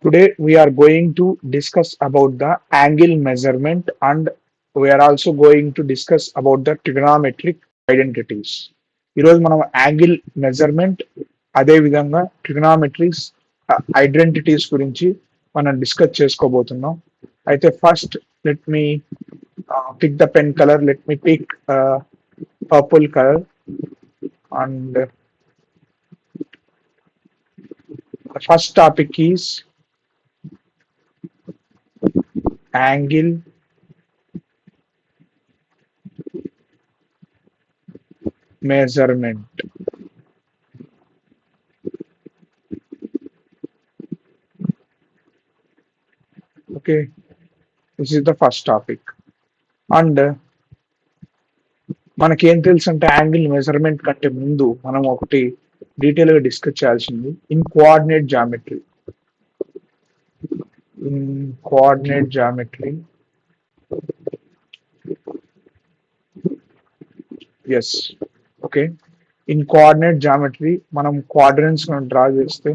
Today we are going to discuss about the angle measurement and we are also going to discuss about the trigonometric identities. ఈరోజు మనం angle measurement అదే విధంగా ట్రిగనామెట్రీస్ identities గురించి మనం discuss చేసుకోబోతున్నాం. అయితే first let me pick the pen colour. Let me pick purple colour and first topic is angle measurement. Okay, this is the first topic. And మనకేం తెలుసు అంటే యాంగిల్ మెజర్మెంట్ కంటే ముందు మనం ఒకటి డీటెయిల్ గా డిస్కస్ చేయాల్సింది in coordinate geometry. Yes, okay. In coordinate geometry మనం క్వాడ్రెంట్స్ డ్రా చేస్తే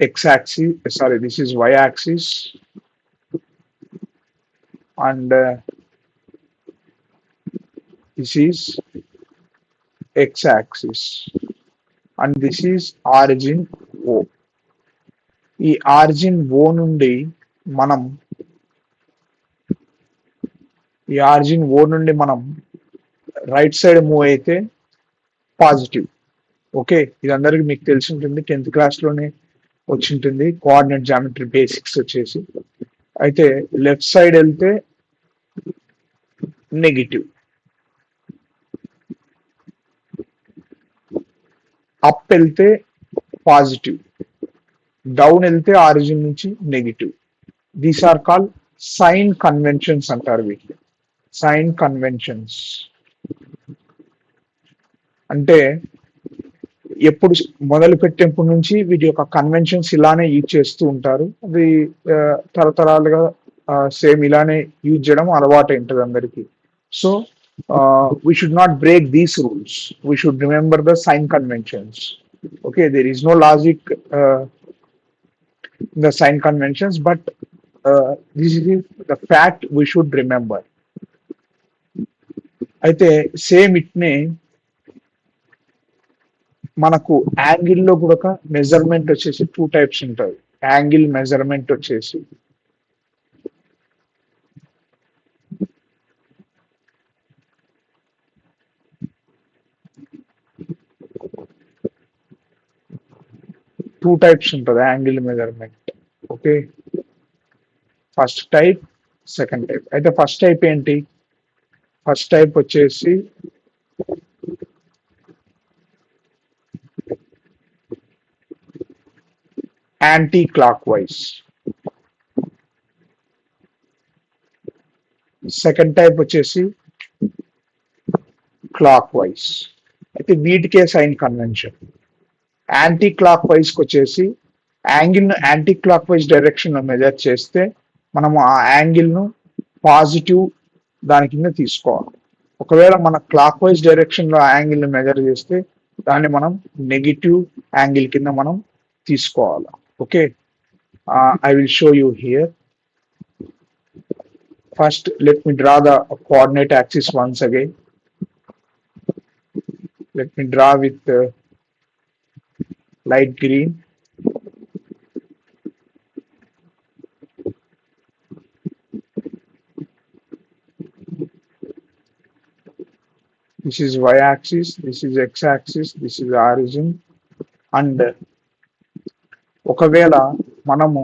x axis, sorry, this is y axis, and this is x axis, and this is origin O. ఈ origin O నుండి మనం right side move అయితే positive. Okay, ఇది అందరికి మీకు తెలిసి ఉంటుంది, 10th క్లాస్ లోనే వచ్చి ఉంటుంది కోఆర్డినేట్ జామెట్రీ బేసిక్స్ వచ్చేసి. అయితే లెఫ్ట్ సైడ్ వెళ్తే నెగిటివ్, అప్ వెళ్తే పాజిటివ్, డౌన్ వెళ్తే ఆరిజిన్ నుంచి negative. These are call sign conventions అంటారు వీటిని. సైన్ కన్వెన్షన్స్ అంటే ఎప్పుడు మొదలు పెట్టేప్పటి నుంచి వీటి యొక్క కన్వెన్షన్స్ ఇలానే యూజ్ చేస్తూ ఉంటారు. అది తరతరాలుగా సేమ్ ఇలానే యూజ్ చేయడం అలవాటు ఉంటుంది అందరికి. So we should not break these rules. We should remember the sign conventions. Okay, there is no logic in the sign conventions, but this is the fact we should remember. అయితే same ఇట్నే మనకు యాంగిల్లో కూడా measurement వచ్చేసి 2 types ఉంటుంది. Angle measurement వచ్చేసి ఉంటుంది angle measurement. Okay, first type, second type. అయితే ఫస్ట్ టైప్ ఏంటి? ఫస్ట్ టైప్ వచ్చేసి anti clockwise. Second type వచ్చేసి క్లాక్ వైజ్. అయితే వీటికే sign convention. Anti clockwise కి వచ్చేసి యాంగిల్ ను యాంటీ క్లాక్ వైజ్ డైరెక్షన్ లో మెజర్ చేస్తే మనము ఆ యాంగిల్ ను పాజిటివ్ దాని కింద తీసుకోవాలి. ఒకవేళ మన clock wise direction low angle ని మెజర్ చేస్తే దాన్ని మనం నెగిటివ్ యాంగిల్ కింద మనం తీసుకోవాలి. Okay, I will show you here. First, let me draw the coordinate axis once again. Let me draw with light green. This is y axis, this is x axis, this is origin. And ఒకవేళ మనము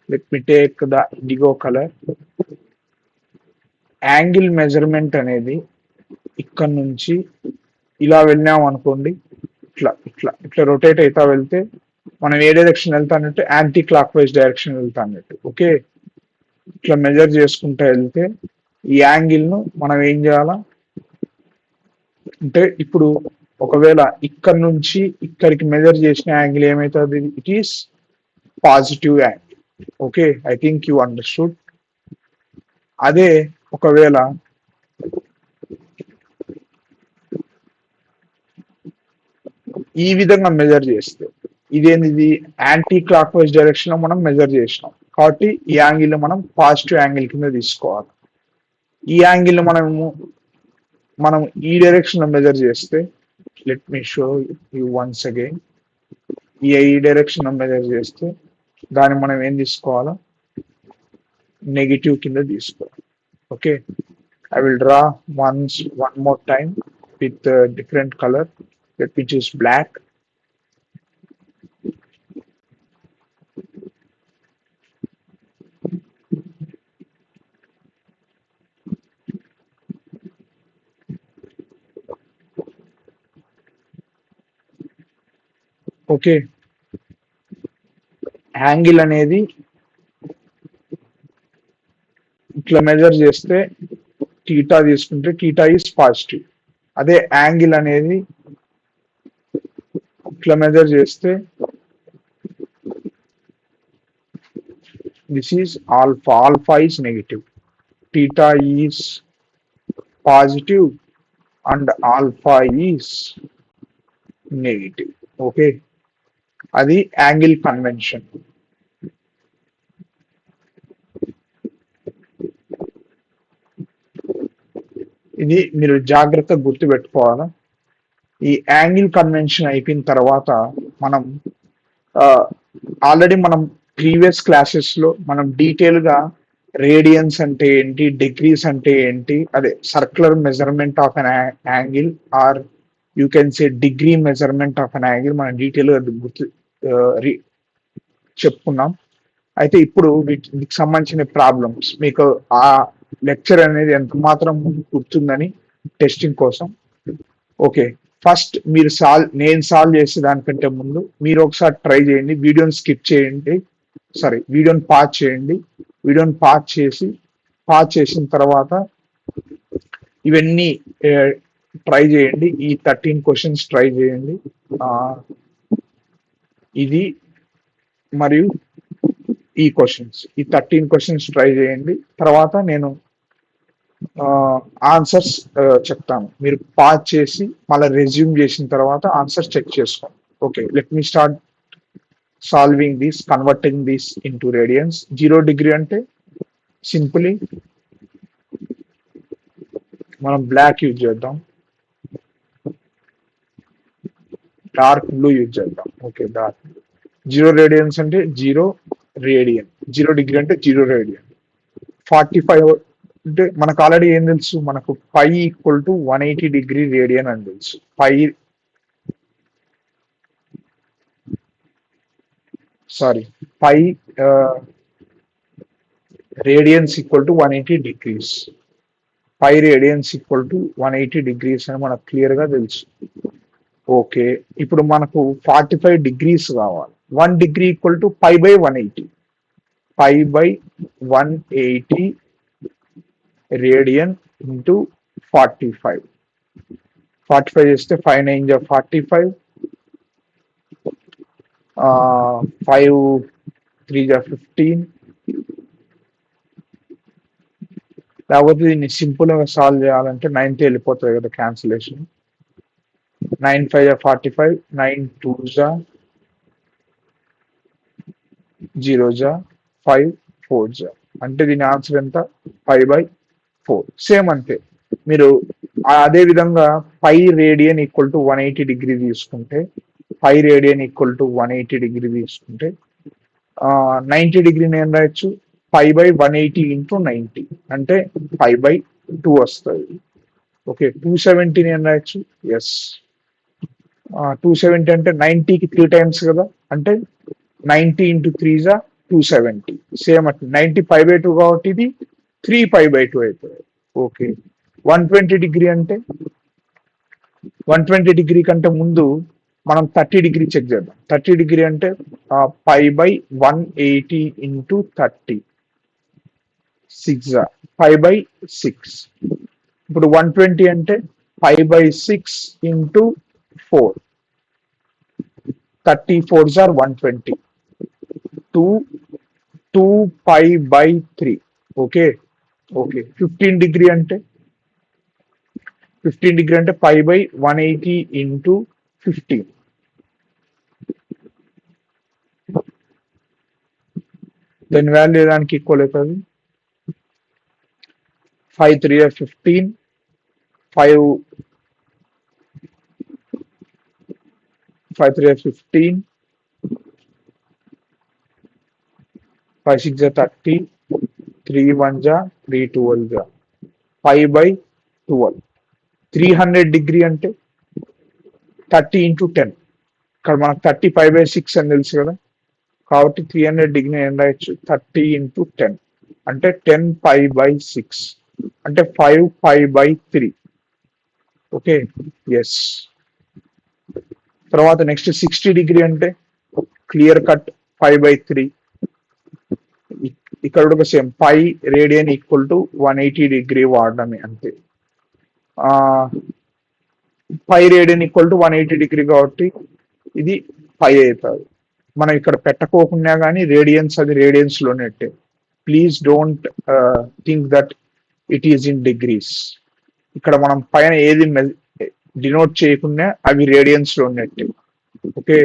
let me take the indigo color. Angle measurement అనేది ఇక్కడ నుంచి ఇలా వెళ్ళాం అనుకోండి, ఇట్లా ఇట్లా ఇట్లా రొటేట్ అవుతా వెళ్తే మనం ఏ డైరెక్షన్ వెళ్తా అన్నట్టు యాంటీ క్లాక్ వైజ్ డైరెక్షన్ వెళ్తా అన్నట్టు. ఓకే, ఇట్లా మెజర్ చేసుకుంటా వెళ్తే ఈ యాంగిల్ ను మనం ఏం చేయాలా అంటే, ఇప్పుడు ఒకవేళ ఇక్కడ నుంచి ఇక్కడికి మెజర్ చేసిన యాంగిల్ ఏమవుతుంది? It is positive angle. Okay, I think you understood. అదే ఒకవేళ ఈ విధంగా మెజర్ చేస్తే ఇదేంది యాంటీ క్లాక్ వైజ్ డైరెక్షన్ లో మనం మెజర్ చేసినాం కాబట్టి ఈ యాంగిల్ మనం పాజిటివ్ యాంగిల్ కింద తీసుకోవాలి. ఈ యాంగిల్ మనం ఈ డైరెక్షన్ లో మెజర్ చేస్తే let me show you once again. ఈ డైరెక్షన్ లో మెజర్ చేస్తే దాన్ని మనం ఏం తీసుకోవాలా నెగిటివ్ కింద తీసుకోవాలి. Okay, I will draw one more time with a different color. Let me choose black. Okay, angle అనేది ఇట్లా మెజర్ చేస్తే టీటా తీసుకుంటే టీటా ఈజ్ పాజిటివ్. అదే యాంగిల్ అనేది ఇట్లా మెజర్ చేస్తే this is alpha. Alpha is negative, theta is positive and alpha is negative. Okay, అది angle convention. ఇది మీరు జాగ్రత్తగా గుర్తు పెట్టుకోవాలా. ఈ యాంగిల్ కన్వెన్షన్ అయిపోయిన తర్వాత మనం ఆల్రెడీ మనం ప్రీవియస్ క్లాసెస్ లో మనం డీటెయిల్ గా రేడియన్స్ అంటే ఏంటి, డిగ్రీస్ అంటే ఏంటి, అదే circular measurement of an angle or you can say degree measurement of an angle మనం డీటెయిల్ గా గుర్తు చెప్పుకున్నాం. అయితే ఇప్పుడు వీటికి సంబంధించిన ప్రాబ్లమ్స్ మీకు ఆ లెక్చర్ అనేది ఎంత మాత్రం గుర్తుందని టెస్టింగ్ కోసం. ఓకే, ఫస్ట్ మీరు నేను సాల్వ్ చేసే దానికంటే ముందు మీరు ఒకసారి ట్రై చేయండి. వీడియోని స్కిప్ చేయండి, వీడియోని పాజ్ చేయండి. వీడియోని పాజ్ చేసిన తర్వాత ఇవన్నీ ట్రై చేయండి. ఈ 13 క్వశ్చన్స్ ట్రై చేయండి. ఇది మరియు ఈ క్వశ్చన్స్, ఈ 13 క్వశ్చన్స్ ట్రై చేయండి. తర్వాత నేను ఆన్సర్స్ చెప్తాను. మీరు పాజ్ చేసి మళ్ళీ రెజ్యూమ్ చేసిన తర్వాత ఆన్సర్స్ చెక్ చేసుకోండి. Okay, let me start solving this, converting this into radians. 0 degree అంటే సింపుల్లీ మనం బ్లాక్ యూజ్ చేద్దాం, డార్క్ బ్లూ యూజ్ చేద్దాం. Okay, dark. 0 రేడియన్స్ అంటే 0 రేడియన్, 0 డిగ్రీ అంటే 0 రేడియన్. 45 అంటే మనకు ఆల్రెడీ ఏం తెలుసు, మనకు pi equal to 180 degree radian అని తెలుసు. Pi radians equal to 180 degrees. Pi radians equal to 180 degrees అని మనకు క్లియర్ గా తెలుసు. ఓకే, ఇప్పుడు మనకు 45 డిగ్రీస్ కావాలి. 1 degree equal to pi by 180. Pi by 180 radian into 45. 45 చేస్తే 5 9 45, 5 3 15. లేకపోతే దీన్ని సింపుల్ గా సాల్వ్ చేయాలంటే 9తో వెళ్ళిపోతుంది కదా క్యాన్సిలేషన్. 9 5 45, 9 2 0 5 4 అంటే దీని ఆన్సర్ ఎంత 5/4. సేమ్ అంతే. మీరు అదే విధంగా పై రేడియన్ ఈక్వల్ టు 180 డిగ్రీ తీసుకుంటే, పై రేడియన్ ఈక్వల్ టు 180 డిగ్రీ తీసుకుంటే 90 డిగ్రీని ఏం రాయొచ్చు, పై బై 180 ఇంటూ 90 అంటే 5/2 వస్తుంది. ఓకే, 270 ఏం రాయొచ్చు, ఎస్ 270 అంటే 90కి 3 టైమ్స్ కదా, అంటే 90 ఇంటూ 3 270. సేమ్ అట్లా 90 π/2 కాబట్టి ఇది 3 π/2 అవుతుంది. ఓకే, 120 డిగ్రీ అంటే 120 డిగ్రీ కంటే ముందు మనం 30 డిగ్రీ చెక్ చేద్దాం. 30 డిగ్రీ అంటే π/180 ఇంటూ 30 6 π/6. ఇప్పుడు 120 అంటే π/6 ఇంటూ 4, 34 120, 2 π/3. ఓకే, 15 డిగ్రీ అంటే 15 డిగ్రీ అంటే π/180 ఇంటూ 15, దాని వాల్యూ దానికి ఈక్వల్ అవుతుంది 5 3 15 5 5 3 15 5 6 30 3 1 3 12 5/12 300 అంటే 30 into 10 ఇక్కడ మనకు 35/6 అని తెలుసు కదా కాబట్టి 300 ఏం రాయొచ్చు 30 into 10 అంటే 10 π/6 అంటే 5 π/3 ఓకే ఎస్ తర్వాత నెక్స్ట్ 60 అంటే క్లియర్ కట్ 5/3 ఇక్కడ కూడా same pi radian equal to 180 వాడడమే అంతే పై రేడియన్ ఈక్వల్ టు 180 కాబట్టి ఇది పై అవుతుంది మనం ఇక్కడ పెట్టకోకుండా కానీ రేడియన్స్ అది రేడియన్స్ లో నెట్టే please don't think that it is in degrees ఇక్కడ మనం పైన ఏది డినోట్ చేయకుండా అవి రేడియన్స్ లో నెట్టే ఓకే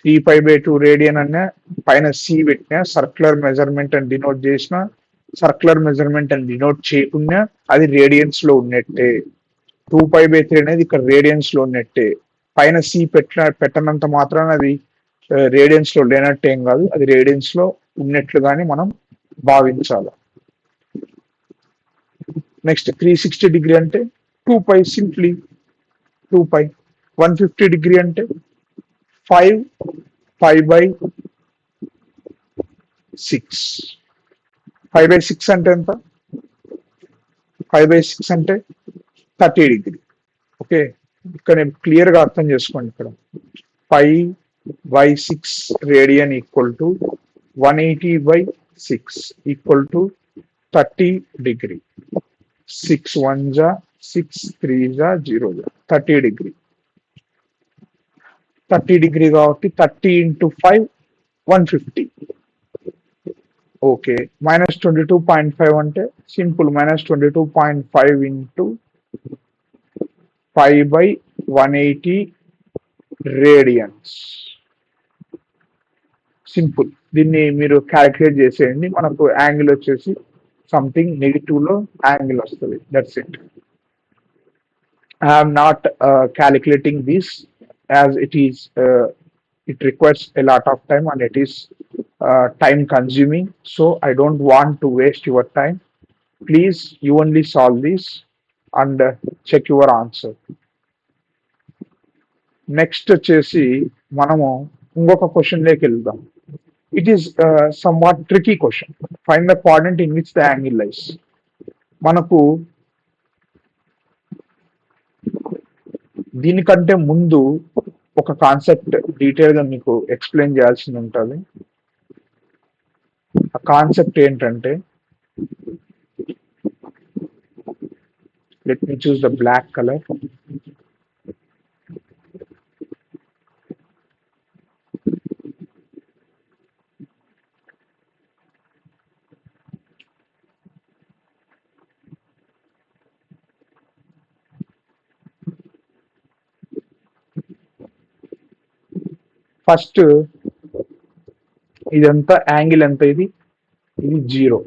3π/2 రేడియన్ అన్న పైన సి పెట్టినా సర్క్యులర్ మెజర్మెంట్ అని డినోట్ చేసిన సర్క్యులర్ మెజర్మెంట్ అని డినోట్ చేయకుండా అది రేడియన్స్ లో ఉన్నట్టే 2π/3 అనేది ఇక్కడ రేడియన్స్ లో ఉన్నట్టే పైన సి పెట్టనంత మాత్రాన అది రేడియన్స్ లో లేనట్టు ఏం కాదు అది రేడియన్స్ లో ఉన్నట్లుగానే మనం భావించాలి నెక్స్ట్ 360 అంటే 2π సింప్లీ 2π 150 అంటే 5 5/6 5/6 అంటే ఎంత 5/6 అంటే 30 ఓకే ఇక్కడ నేను క్లియర్ గా అర్థం చేసుకోండి ఇక్కడ 5/6 radian equal to 180/6 equal to 30 6 1 6 3 0 30 కాబట్టి 30 into 5 150 ఓకే -22.5 అంటే సింపుల్ -22.5 into 5/180 రేడియన్స్ సింపుల్ దీన్ని మీరు క్యాలిక్యులేట్ చేసేయండి మనకు యాంగిల్ వచ్చేసి సంథింగ్ నెగిటివ్ లో యాంగిల్ వస్తుంది that's it I'm not calculating this as it requires a lot of time and it is time consuming, so I don't want to waste your time. Please you only solve this and check your answer. Next వచ్చేసి మనము ఇంకొక question లోకి వెళ్దాం it is somewhat tricky question find the quadrant in which the angle lies మనకు దీనికంటే ముందు ఒక concept detail గా మీకు ఎక్స్ప్లెయిన్ చేయాల్సి ఉంటుంది ఆ కాన్సెప్ట్ ఏంటంటే let me choose the black colour first ఇదంతా యాంగిల్ ఎంత ఇది 0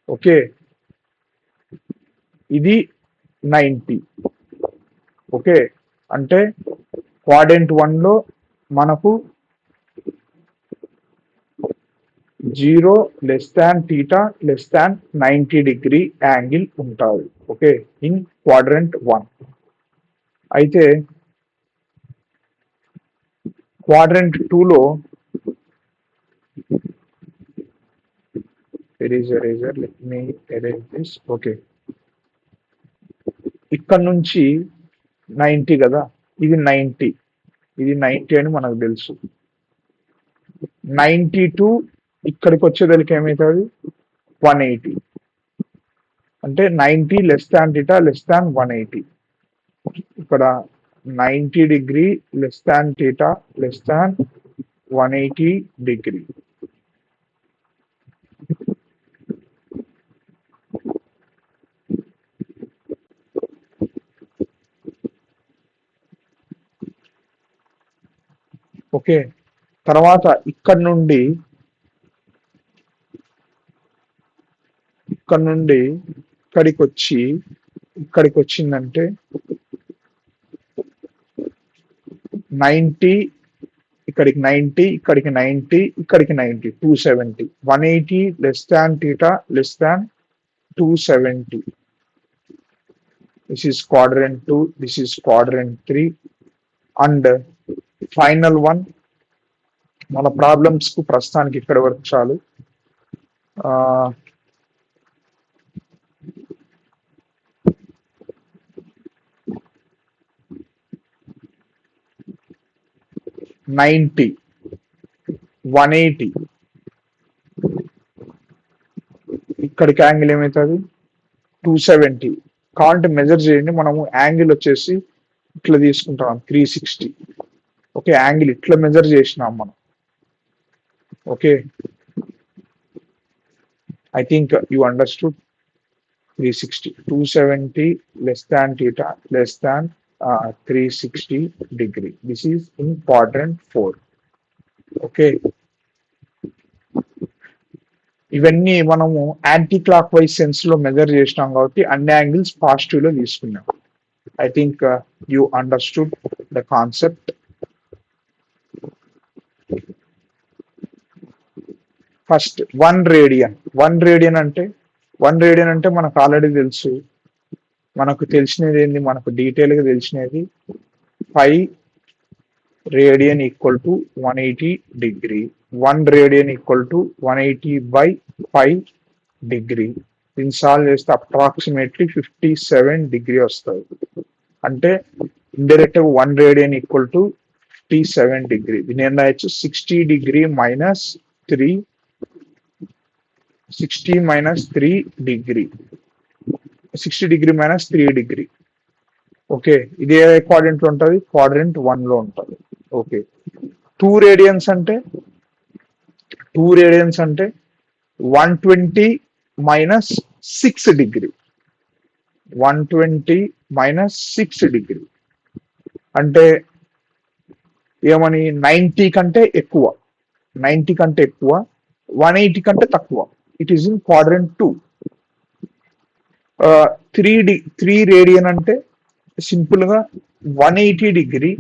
ఓకే ఇది 90 ఓకే అంటే క్వాడ్రంట్ 1 లో మనకు 0 θ 90 యాంగిల్ ఉంటుంది ఓకే ఇన్ క్వాడ్రంట్ 1 అయితే క్వాడ్రంట్ 2 లో eraser let me erase this okay ఇక్కడ నుంచి 90 కదా ఇది 90 అని మనకు తెలుసు 92 ఇక్కడికి వచ్చేదానికి ఏమవుతుంది 180 అంటే 90 θ 180 ఇక్కడ 90 θ 180 ఓకే తర్వాత ఇక్కడ నుండి ఇక్కడ నుండి ఇక్కడికి వచ్చిందంటే 90, ఇక్కడికి 90, ఇక్కడికి 90, ఇక్కడికి 90, 270, 180 less than theta less than 270. This is quadrant 2, this is quadrant 3, and final one మన ప్రాబ్లమ్స్ కు ప్రస్తుతానికి ఇక్కడ వరకు చాలు. ఆ 90, 180, ఇక్కడికి యాంగిల్ ఏమవుతుంది 270. కావాలంటే మెజర్ చేయండి. మనము యాంగిల్ వచ్చేసి ఇట్లా తీసుకుంటాం 360. ఓకే, యాంగిల్ ఇట్లా మెజర్ చేసినాం మనం. Okay, I think you understood. 360, 270 less than theta less than 360 degree. This is in quadrant 4. Okay, ఇవన్నీ మనము యాంటీ క్లాక్ వైజ్ సెన్స్ లో మెజర్ చేసినాం కాబట్టి అన్ని యాంగిల్స్ పాజిటివ్ లో తీసుకున్నాం. I think you understood the concept. First 1 radian. 1 radian అంటే మనకు ఆల్రెడీ తెలుసు. మనకు తెలిసినది ఏంది? మనకు డీటెయిల్ గా తెలిసినది 5 radian equal to 180 degree. 1 radian equal to 180 by 5 degree. దీన్ని సాల్వ్ చేస్తే అప్రాక్సిమేట్లీ 57 డిగ్రీ వస్తుంది. అంటే indirect 1 radian equal to 57 degree. దీని ఏం రాయొచ్చు? 60 degree minus 3, 60 minus 3 degree, 60 degree minus 3 degree. Okay, ఇది ఏ క్వాడ్రెంట్ లో ఉంటుంది? క్వాడ్రెంట్ 1 లో ఉంటుంది. ఓకే, 2 రేడియన్స్ అంటే 120 minus 6 degree, 120 minus 6 degree. అంటే ఏమని? 90 కంటే ఎక్కువ, 90 కంటే ఎక్కువ, 180 కంటే తక్కువ. It is in quadrant 2. 3 radian అంటే సింపుల్ గా 180 డిగ్రీ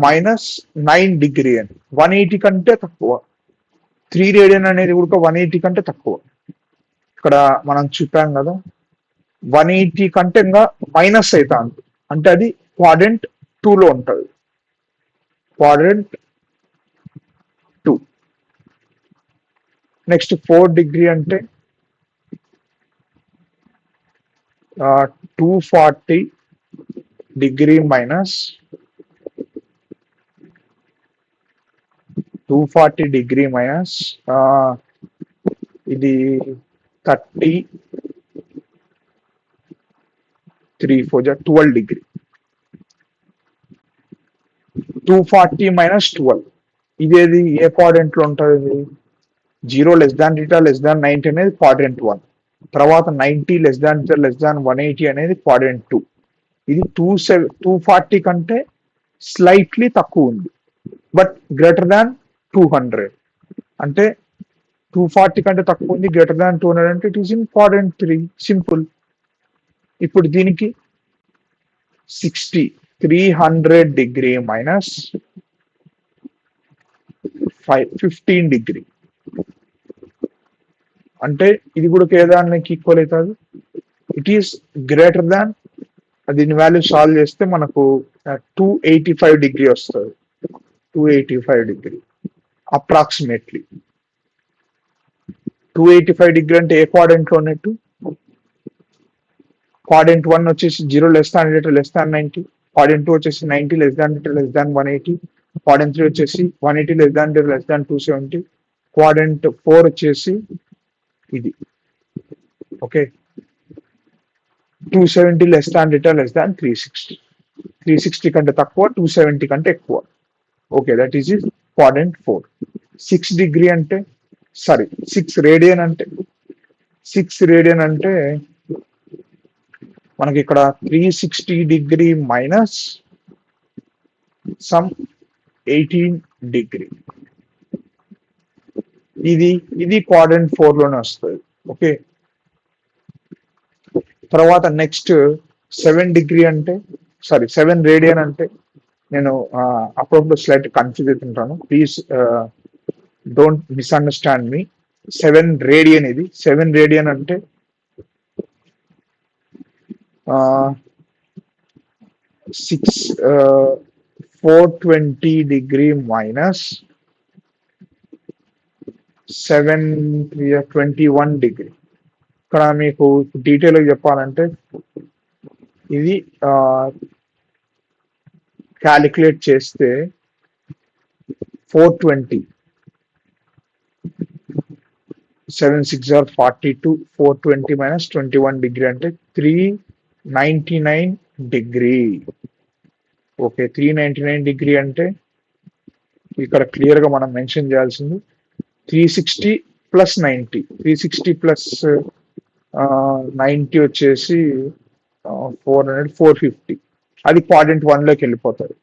మైనస్ 9 డిగ్రీ అని. 180 కంటే తక్కువ. 3 రేడియన్ అనేది కూడా 180 కంటే తక్కువ. ఇక్కడ మనం చెప్పాం కదా, 180 కంటే ఇంకా మైనస్ అవుతాను అంటే అది క్వాడ్రెంట్ 2 లో ఉంటుంది. క్వాడ్రెంట్ 2. నెక్స్ట్ 4 డిగ్రీ అంటే 240 డిగ్రీ మైనస్ 240 డిగ్రీ మైనస్ ఇది 30, 3 4 12 డిగ్రీ. 240 మైనస్ 12 ఇదేది ఏ క్వాడ్రెంట్ లో ఉంటుంది? 0 less than theta less than 90 అనేది క్వాడ్రెంట్ 1. తర్వాత 90 less than theta less than 180 అనేది క్వాడ్రెంట్ 2. ఇది 240 కంటే స్లైట్లీ తక్కువ ఉంది, బట్ గ్రేటర్ దాన్ 200. అంటే 240 కంటే తక్కువ ఉంది, గ్రేటర్ దాన్ 200 అంటే it is in quadrant 3. Simple. ఇప్పుడు దీనికి 300 డిగ్రీ మైనస్ 15 డిగ్రీ అంటే ఇది కూడా కేదానికి ఈక్వల్ అవుతుంది. ఇట్ ఈస్ గ్రేటర్ దాన్, దీని వాల్యూ సాల్వ్ చేస్తే మనకు 285 డిగ్రీ వస్తుంది. 285 డిగ్రీ అప్రాక్సిమేట్లీ. 285 డిగ్రీ అంటే ఏ క్వాడ్రెంట్ లో ఉన్నట్టు? క్వాడ్రెంట్ 1 వచ్చేసి 0 less than less than 90, quadrant 2 వచ్చేసి 90 less than less than 180, quadrant 3 వచ్చేసి 180 less than less than 270, quadrant 4 వచ్చేసి ఇది. Okay, 270 less than less than 360, 360 కంటే తక్కువ, 270 కంటే ఎక్కువ. Okay, that is is quadrant 4. 6 degree అంటే 6 రేడియన్ అంటే 6 రేడియన్ అంటే మనకి ఇక్కడ 360 డిగ్రీ మైనస్ సమ్ 18 డిగ్రీ. ఇది క్వాడ్రెంట్ 4 లోనే వస్తుంది. ఓకే, తర్వాత నెక్స్ట్ 7 డిగ్రీ అంటే, సారీ 7 రేడియన్ అంటే, నేను అప్పుడప్పుడు స్లైట్ కన్ఫ్యూజ్ అవుతుంటాను. Please don't misunderstand me. 7 radian, ఇది 7 రేడియన్ అంటే 420 డిగ్రీ మైనస్ 721 డిగ్రీ. ఇక్కడ మీకు డీటెయిల్ చెప్పాలంటే ఇది క్యాలిక్యులేట్ చేస్తే 420 7 6 are 42, 420 minus 21 degree అంటే 399 డిగ్రీ. ఓకే, 399 డిగ్రీ అంటే ఇక్కడ క్లియర్ గా మనం మెన్షన్ చేయాల్సింది 360 ప్లస్ 90. 360 ప్లస్ 90 వచ్చేసి 450. అది క్వాడ్రంట్ 1 లోకి వెళ్ళిపోతుంది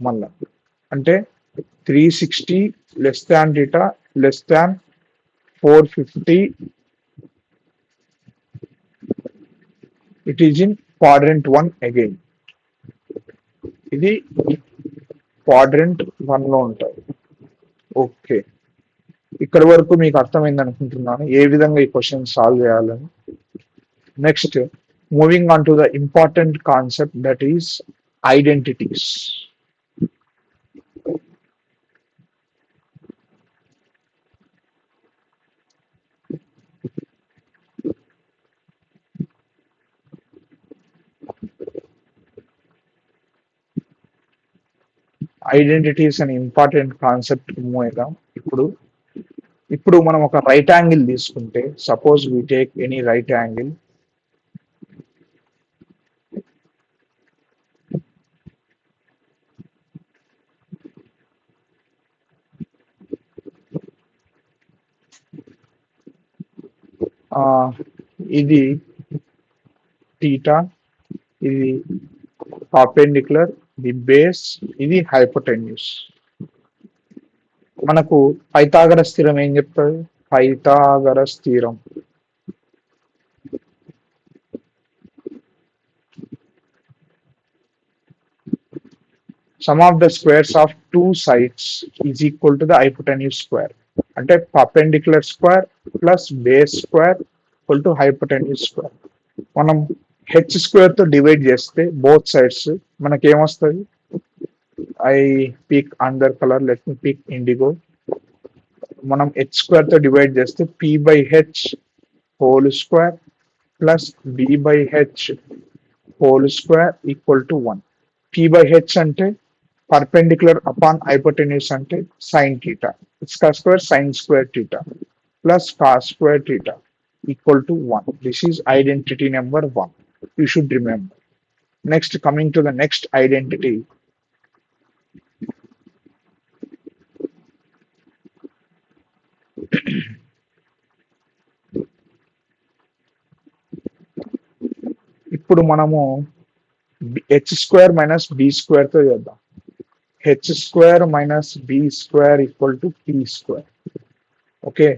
మళ్ళా. అంటే 360 less than data less than 450, it is in quadrant 1 again. ఇది క్వాడ్రంట్ 1 లో ఉంటుంది. ఓకే, ఇక్కడ వరకు మీకు అర్థమైంది అనుకుంటున్నాను ఏ విధంగా ఈ క్వశ్చన్ సాల్వ్ చేయాలని. Next, moving on to the important concept, that is identities. Identities అనే ఇంపార్టెంట్ కాన్సెప్ట్ మూవ్ అవుదాం. ఇప్పుడు మనం ఒక రైట్ యాంగిల్ తీసుకుంటే, suppose we take any right angle. ఇది థీటా, ఇది పర్పెండిక్యులర్, ఇది బేస్, ఇది హైపోటెన్యూస్. మనకు పైథాగరస్ స్థిరం ఏం చెప్తుంది? పైథాగరస్ స్థిరం sum of the squares of two sides is equal to the hypotenuse square. అంటే perpendicular square plus base square equal to hypotenuse square. మనం హెచ్ స్క్వేర్ తో డివైడ్ చేస్తే బోత్ సైడ్స్ మనకి ఏమొస్తుంది? I pick another colour, let me pick indigo. మనం H square తో divide చేస్తే P by H whole square plus B by H whole square equal to 1. P by H అంటే perpendicular upon hypotenuse అంటే sine theta, square sine square theta plus cos square theta equal to 1. This is identity number 1. You should remember. Next, coming to the next identity. ఇప్పుడు మనము H square minus B square తో చేద్దాం. H square minus B square equal to P square. Okay,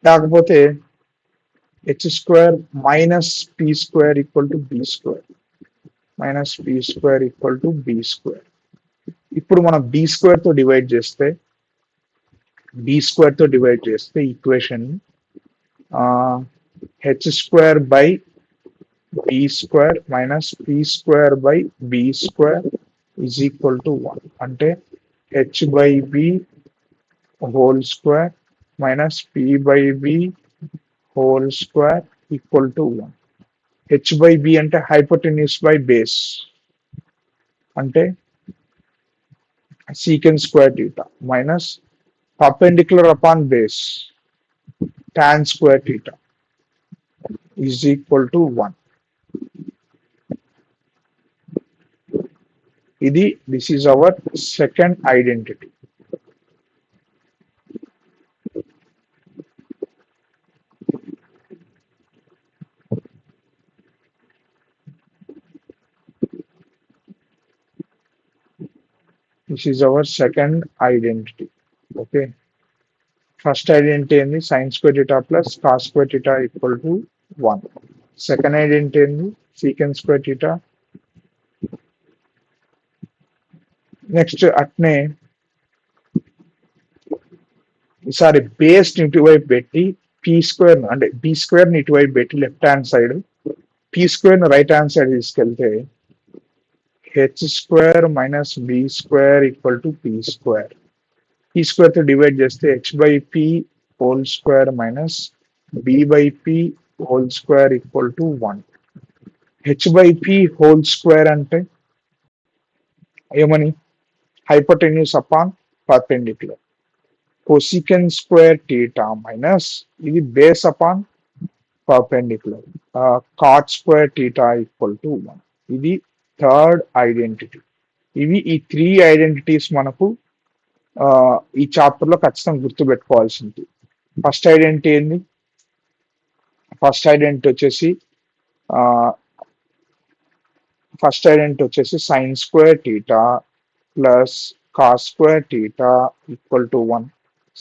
కాకపోతే H square minus P square equal to B square, minus P square equal to B square. ఇప్పుడు మనం B square తో divide చేస్తే, equation H square by B square minus P square by B square is equal to 1. అంటే H by B whole square minus P by B whole square equal to 1. H by B అంటే hypotenuse by base, అంటే secant square theta minus perpendicular upon base tan square theta is equal to 1. This is our second identity. This is our second identity. Okay. First identity ఏంది sin square theta plus cos square theta equal to 1. Second identity ఏంది secant square theta. Next అట్నే ఈసారి base ఇటువైపు పెట్టి P square అంటే B square ఇటువైపు పెట్టి left hand side P square right hand side తీసుకెళ్తే H square minus B square equal to P square. P square తో డివైడ్ చేస్తే H by P whole square minus B by P whole square equal to 1. H by P whole square అంటే ఏమని hypotenuse upon perpendicular. cosecant square theta minus ఇది base upon perpendicular cot square theta equal to 1. ఇది third identity. ఇవి ఈ 3 identities మనకు ఈ chapter లో ఖచ్చితంగా గుర్తుపెట్టుకోవాల్సింది. ఫస్ట్ ఐడెంటిటీ ఏంది? ఫస్ట్ ఐడెంటిటీ వచ్చేసి sin square theta plus cos square theta equal to 1.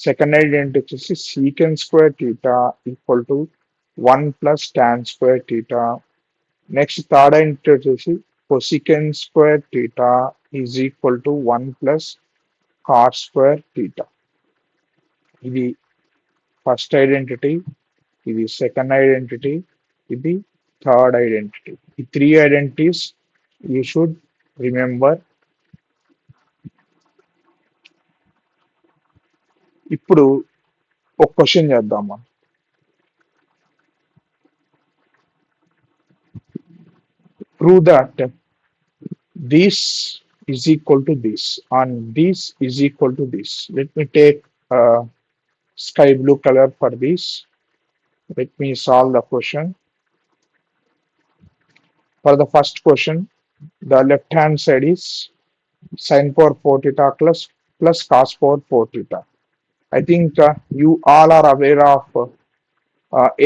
Second identity వచ్చేసి secant square theta equal to 1 plus tan square theta. Next third identity వచ్చేసి cosecant square theta is equal to 1 plus cot square theta. ఇది first identity, ఇది second identity, ఇది third identity. ఈ 3 identities you should remember. ఇప్పుడు ఒక question చేద్దాం మనం. Prove that this is equal to this and this is equal to this. Let me take sky blue color for this. Let me solve the question. For the first question, the left hand side is sin power 4 theta plus cos power 4 theta. I think you all are aware of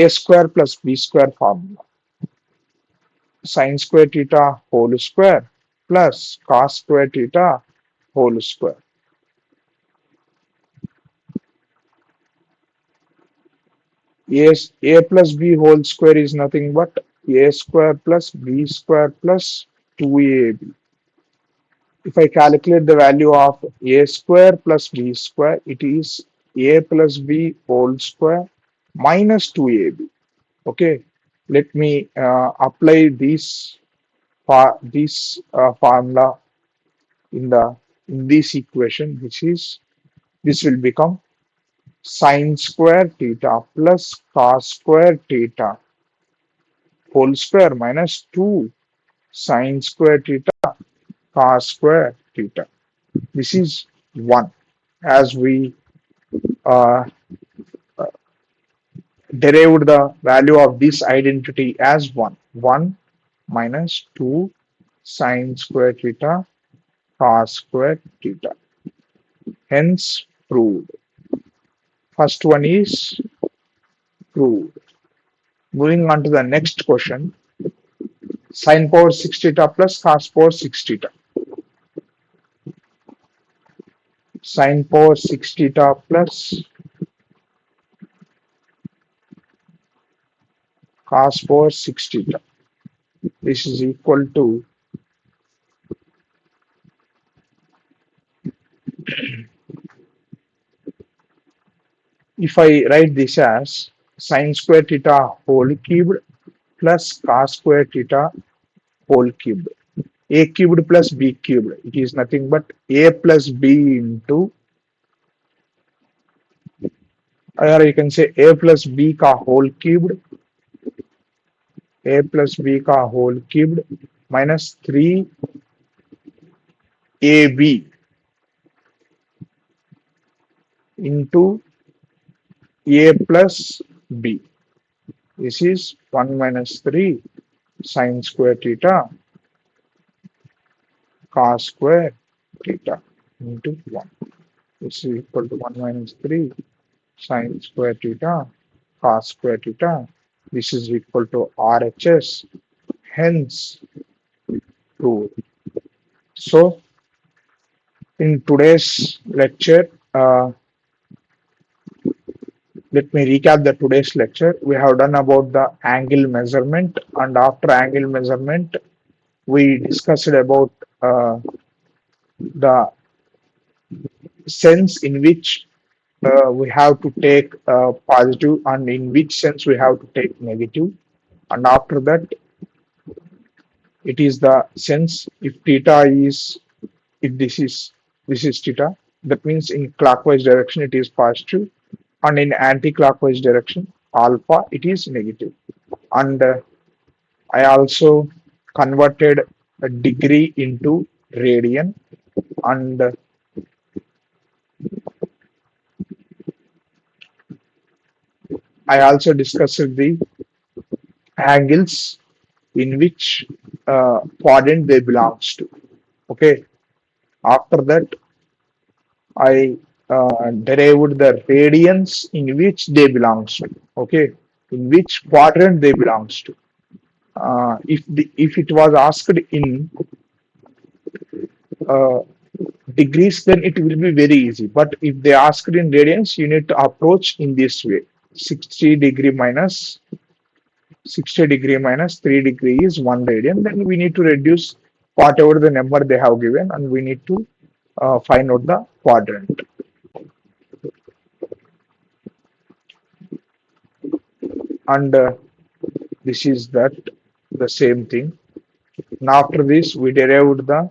a square plus b square formula. Sin square theta whole square plus cos square theta whole square. A plus b whole square is nothing but a square plus b square plus 2ab. If I calculate the value of a square plus b square, it is a plus b whole square minus 2ab. Okay, let me apply this formula in this equation, which is this will become sin square theta plus cos square theta whole square minus 2 sin square theta cos square theta. This is 1, as we derived the value of this identity as 1. 1 minus 2 sin square theta cos square theta. Hence proved. First one is proved. Moving on to the next question. Sin power 6 theta plus cos power 6 theta. Sin power 6 theta plus cos power 6 theta. This is equal to if I write this as sin square theta whole cubed plus cos square theta whole cubed. A cubed plus b cubed. It is nothing but a plus b into, or you can say a plus b ka whole cubed. A plus b ka whole cubed minus 3ab into a plus b. This is 1 minus 3 sin square theta cos square theta into 1. This is equal to 1 minus 3 sin square theta cos square theta. This is equal to RHS. Hence proved. So in today's lecture, Let me recap the today's lecture. We have done about the angle measurement, and after angle measurement, we discussed about the sense in which we have to take positive and in which sense we have to take negative. And after that, it is the sense if theta is, if this is theta, that means in clockwise direction it is positive, and in anti-clockwise direction alpha it is negative. And I also converted a degree into radian, and I also discussed the angles in which quadrant they belongs to. Okay. After that, I derived the radians in which they belongs to. Okay, in which quadrant they belongs to. If it was asked in uh, degrees, then it will be very easy. But if they asked in radians, you need to approach in this way: 60 degree minus 60 degree minus 3 degree is 1 radian. Then we need to reduce whatever the number they have given, and we need to find out the quadrant. And this is that the same thing. Now after this, we derived the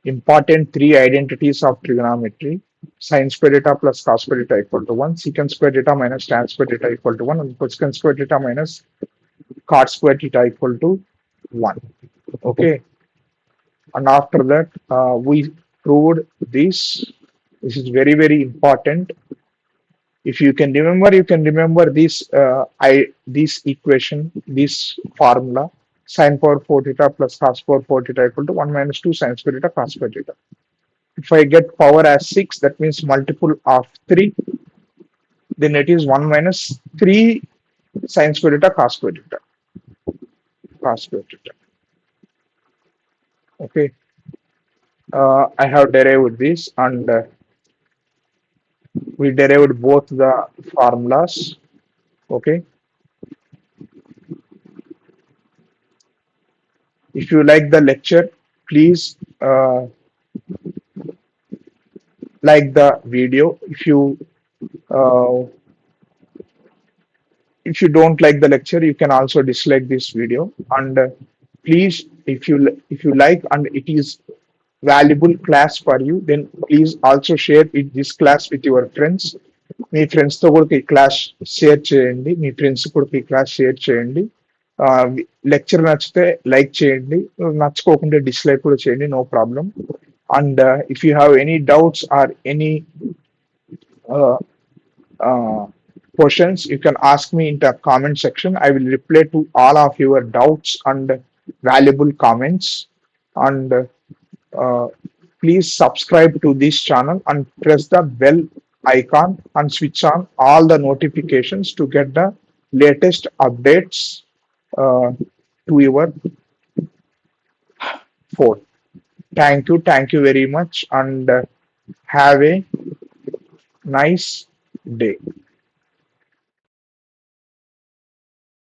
important three identities of trigonometry: sine square theta plus cos square theta equal to 1, secant square theta minus tan square theta equal to 1, and cosecant square theta minus cot square theta equal to 1. Okay, and after that, we proved this. This is very, very important. If you can remember, you can remember this equation, this formula: sine power 4 theta plus cos power 4 theta equal to 1 minus 2 sine square theta cos square theta. If I get power as 6, that means multiple of 3, then it is 1 minus 3 sine square theta cos square theta. Cos square theta. Okay. I have derived this, and we derived both the formulas. Okay. If you like the lecture, please like the video. Uh, if you don't like the lecture, you can also dislike this video. And please, if you like and it is valuable class for you, then please also share this class with your friends. మీ ఫ్రెండ్స్తో కూడా ఈ class share చేయండి, మీ friends కూడా ఈ class share చేయండి. Lecture నచ్చితే like చేయండి, నచ్చుకోకుంటే డిస్లైక్ కూడా చేయండి, no problem. And if you have any doubts or any questions, you can ask me in the comment section. I will reply to all of your doubts and valuable comments. And please subscribe to this channel and press the bell icon and switch on all the notifications to get the latest updates to your phone. Thank you very much, and have a nice day.